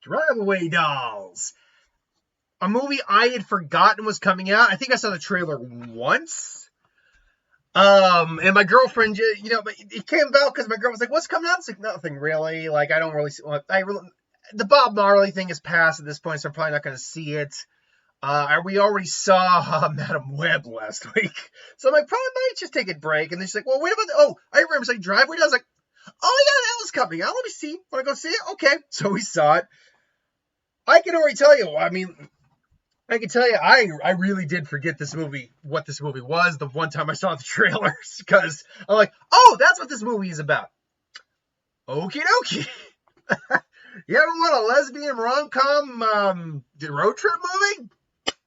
Drive-Away Dolls. A movie I had forgotten was coming out. I think I saw the trailer once. And my girlfriend, it came about because my girl was like, "What's coming out?" It's like, nothing really. Like, I don't really see. The Bob Marley thing is past at this point, so I'm probably not going to see it. We already saw Madam Web last week, so I'm like, probably might just take a break. And then she's like, "Well, wait about I remember saying Drive-Away Dolls." I was like, "Oh yeah, that was coming out. Let me see. Want to go see it?" Okay, so we saw it. I can already tell you. I mean, I can tell you, I really did forget what this movie was the one time I saw the trailers, because I'm like, oh, that's what this movie is about. Okie dokie. You ever want a lesbian rom-com road trip movie?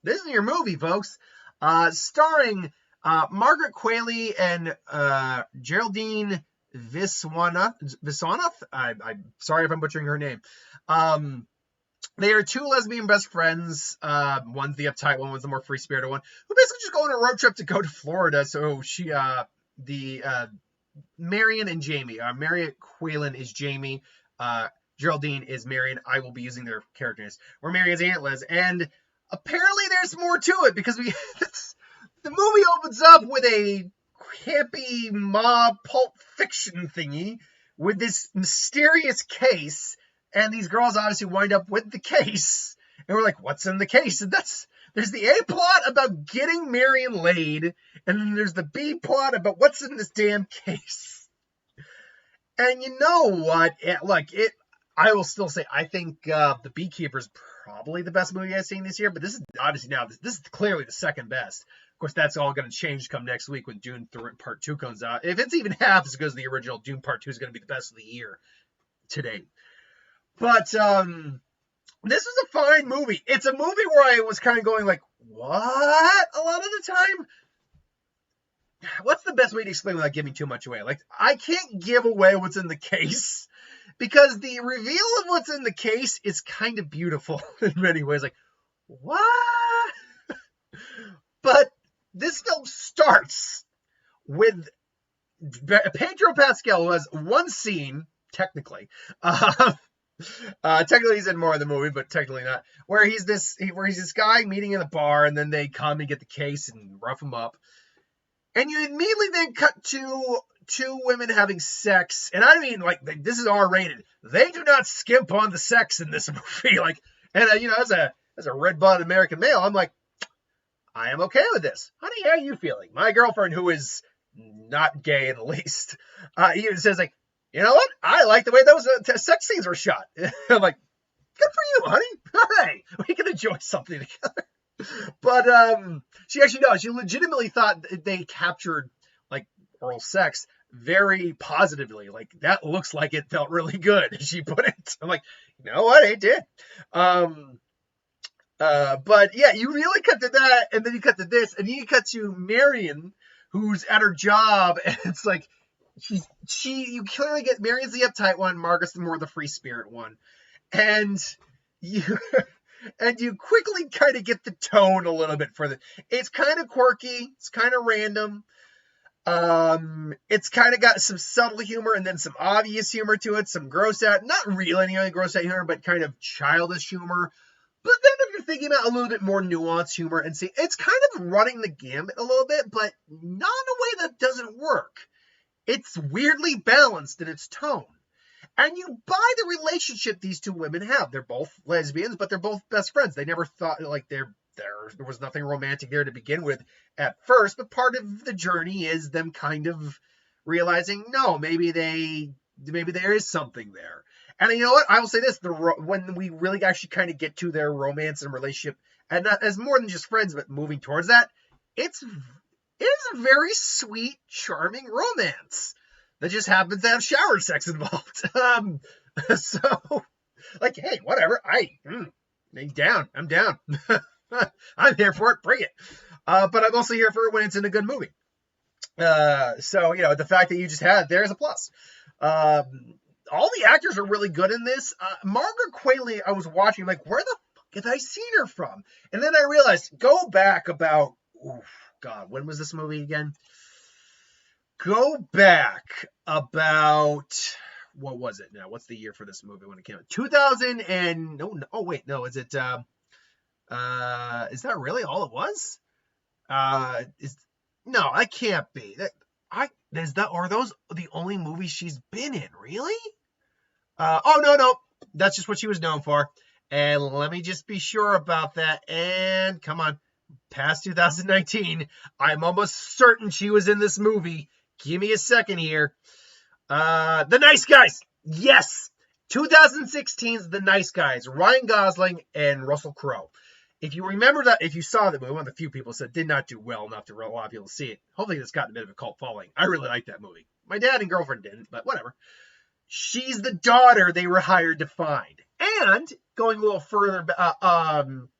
This is your movie, folks. Starring Margaret Qualley and Geraldine Viswanath. I'm sorry if I'm butchering her name. They are two lesbian best friends. One's the uptight one, one's the more free-spirited one, who basically just go on a road trip to go to Florida. So Marion and Jamie. Margaret Qualley is Jamie. Geraldine is Marion. I will be using their characters. We're Marion's Aunt Liz. And apparently there's more to it, because the movie opens up with a campy mob Pulp Fiction thingy with this mysterious case. And these girls obviously wind up with the case. And we're like, what's in the case? And there's the A plot about getting Marion laid. And then there's the B plot about what's in this damn case. And you know what? I will still say, I think The Beekeeper is probably the best movie I've seen this year. But this is obviously now, this is clearly the second best. Of course, that's all going to change come next week when Dune Part 2 comes out. If it's even half as good as the original, Dune Part 2 is going to be the best of the year to date. But this was a fine movie. It's a movie where I was kind of going like, what? A lot of the time? What's the best way to explain without giving too much away? Like, I can't give away what's in the case, because the reveal of what's in the case is kind of beautiful in many ways. Like, what? But this film starts with Pedro Pascal, who has one scene, technically. Technically he's in more of the movie, but technically not. Where he's this guy meeting in a bar, and then they come and get the case and rough him up. And you immediately then cut to two women having sex. And I mean, like, this is R-rated. They do not skimp on the sex in this movie. Like, and as a red-blooded American male, I'm like, I am okay with this. Honey, how are you feeling? My girlfriend, who is not gay in the least, even says, like, you know what? I like the way those sex scenes were shot. I'm like, good for you, honey. Hey, we can enjoy something together. But she legitimately thought they captured, like, oral sex very positively. Like, that looks like it felt really good, she put it. I'm like, you know what? It did. But yeah, you really cut to that, and then you cut to this, and then you cut to Marion, who's at her job, and it's like, you clearly get Marion's the uptight one, Margaret's the more the free spirit one, and you quickly kind of get the tone a little bit for it's kind of quirky, it's kind of random, it's kind of got some subtle humor and then some obvious humor to it, some gross out, not really any gross out humor, but kind of childish humor. But then if you're thinking about a little bit more nuanced humor and see, it's kind of running the gamut a little bit, but not in a way that doesn't work. It's weirdly balanced in its tone. And you buy the relationship these two women have. They're both lesbians, but they're both best friends. They never thought, like, there was nothing romantic there to begin with at first, but part of the journey is them kind of realizing, no, maybe there is something there. And you know what? I will say this, when we really actually kind of get to their romance and relationship, and not as more than just friends, but moving towards that, it is a very sweet, charming romance that just happens to have shower sex involved. So, like, hey, whatever. I'm down. I'm here for it. Bring it. But I'm also here for it when it's in a good movie. So, the fact that you just had there is a plus. All the actors are really good in this. Margaret Qualley, I was watching, like, where the fuck have I seen her from? And then I realized, go back about, God, when was this movie again? Go back about what was it now? What's the year for this movie when it came out? 2000 and no, oh wait, no, is it is that really all it was? No, I can't be. Are those the only movies she's been in? Really? Oh no, that's just what she was known for. And let me just be sure about that. And come on, past 2019, I'm almost certain she was in this movie. Give me a second here. The Nice Guys. Yes, 2016's The Nice Guys. Ryan Gosling and Russell Crowe. If you remember that, if you saw the movie, one of the few people said did not do well enough to a lot of people to see it. Hopefully it's gotten a bit of a cult following. I really like that movie. My dad and girlfriend didn't, but whatever. She's the daughter they were hired to find. And going a little further,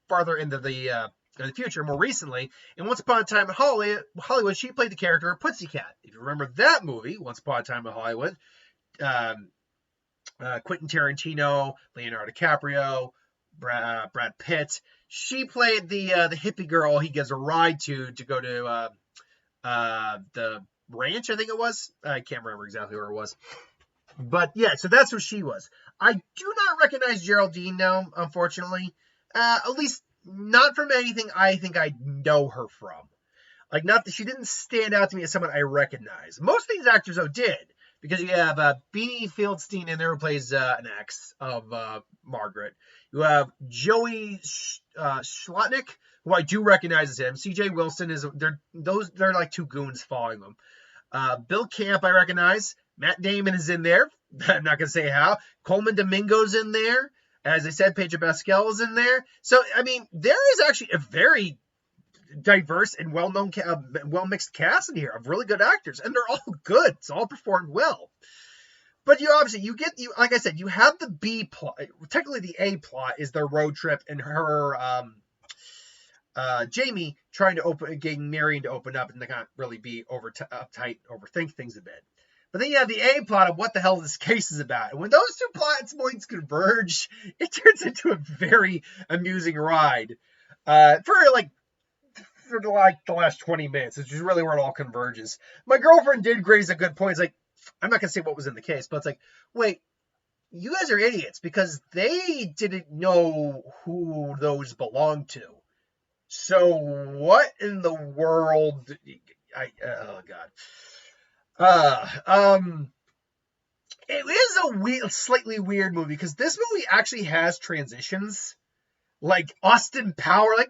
farther into the future, more recently, in Once Upon a Time in Hollywood, she played the character of Pussycat. If you remember that movie, Once Upon a Time in Hollywood, Quentin Tarantino, Leonardo DiCaprio, Brad Pitt. She played the hippie girl he gives a ride to go to the ranch, I think it was. I can't remember exactly where it was. But yeah, so that's who she was. I do not recognize Geraldine now, unfortunately. At least not from anything I think I know her from. Like, not that she didn't stand out to me as someone I recognize. Most of these actors, though, did. Because you have Beanie Feldstein in there who plays an ex of Margaret. You have Joey Slotnick, who I do recognize as him. C.J. Wilson they're like two goons following them. Bill Camp I recognize. Matt Damon is in there. I'm not going to say how. Coleman Domingo's in there. As I said, Pedro Pascal is in there. So, I mean, there is actually a very diverse and well-known, well-mixed cast in here of really good actors. And they're all good. It's all performed well. But like I said, you have the B plot. Technically, the A plot is their road trip and her, Jamie trying to getting Marion to open up and to not really be uptight, overthink things a bit. But then you have the A plot of what the hell this case is about. And when those two plot points converge, it turns into a very amusing ride. For the last 20 minutes, which is really where it all converges. My girlfriend did raise a good point. It's like, I'm not going to say what was in the case, but it's like, wait, you guys are idiots because they didn't know who those belonged to. So what in the world? Oh God. It is a slightly weird movie because this movie actually has transitions, like Austin Power, like,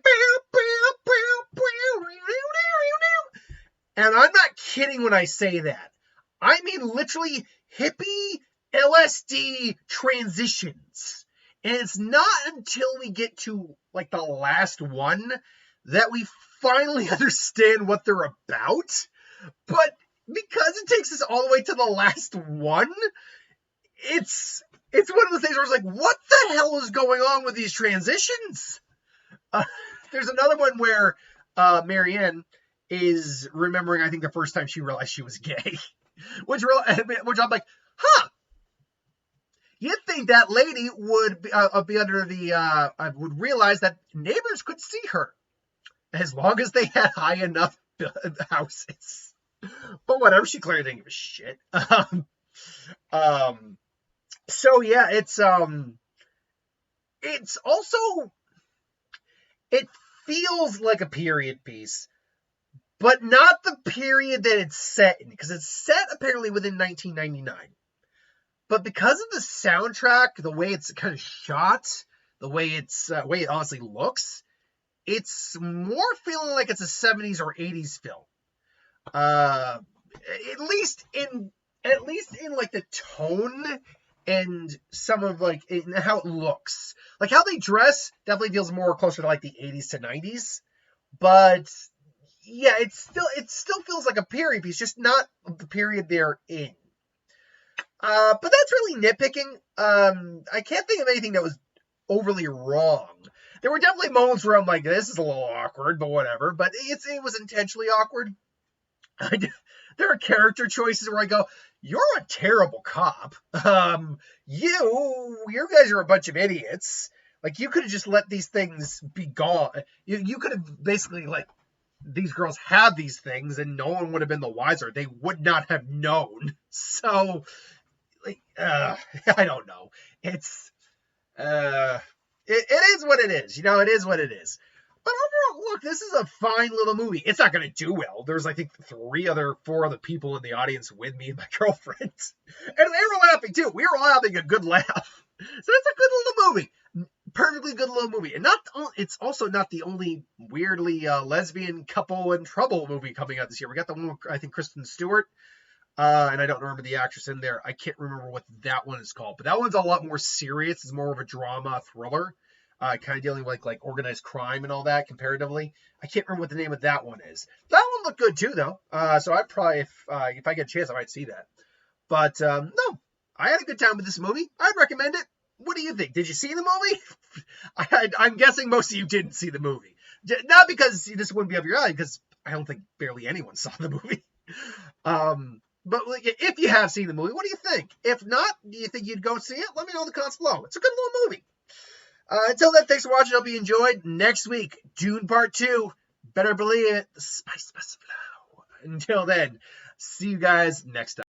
and I'm not kidding when I say that. I mean literally hippie LSD transitions. And it's not until we get to like the last one that we finally understand what they're about. But because it takes us all the way to the last one, it's one of those things where it's like, what the hell is going on with these transitions? There's another one where Marianne is remembering, I think, the first time she realized she was gay. which I'm like, huh. You'd think that lady would be under the, would realize that neighbors could see her as long as they had high enough houses. But whatever, she clearly didn't give a shit. So yeah, it's also, it feels like a period piece, but not the period that it's set in, because it's set apparently within 1999. But because of the soundtrack, the way it's kind of shot, the way it honestly looks, it's more feeling like it's a 70s or 80s film. At least in like the tone and some of like how it looks. Like how they dress definitely feels more closer to like the 80s to 90s. But yeah, it still feels like a period piece, just not the period they're in. But that's really nitpicking. I can't think of anything that was overly wrong. There were definitely moments where I'm like, this is a little awkward, but whatever. But it was intentionally awkward. There are character choices where I go, you're a terrible cop. You guys are a bunch of idiots. Like, you could have just let these things be gone. You could have basically, like, these girls have these things and no one would have been the wiser. They would not have known. So, like, I don't know. It's, it is what it is. It is what it is. But overall, look, this is a fine little movie. It's not going to do well. There's, I think, 4 other people in the audience with me and my girlfriend. And they were laughing, too. We were all having a good laugh. So it's a good little movie. Perfectly good little movie. And it's also not the only weirdly lesbian couple in trouble movie coming out this year. We got the one with, I think, Kristen Stewart. And I don't remember the actress in there. I can't remember what that one is called. But that one's a lot more serious. It's more of a drama thriller. Kind of dealing with like organized crime and all that comparatively. I can't remember what the name of that one is. That one looked good too, though. So I'd probably, if I get a chance, I might see that. But no, I had a good time with this movie. I'd recommend it. What do you think? Did you see the movie? I'm guessing most of you didn't see the movie. Not because this wouldn't be up your alley, because I don't think barely anyone saw the movie. But if you have seen the movie, what do you think? If not, do you think you'd go see it? Let me know in the comments below. It's a good little movie. Until then, thanks for watching. Hope you enjoyed. Next week, Dune Part 2. Better believe it. The spice must flow. Until then, see you guys next time.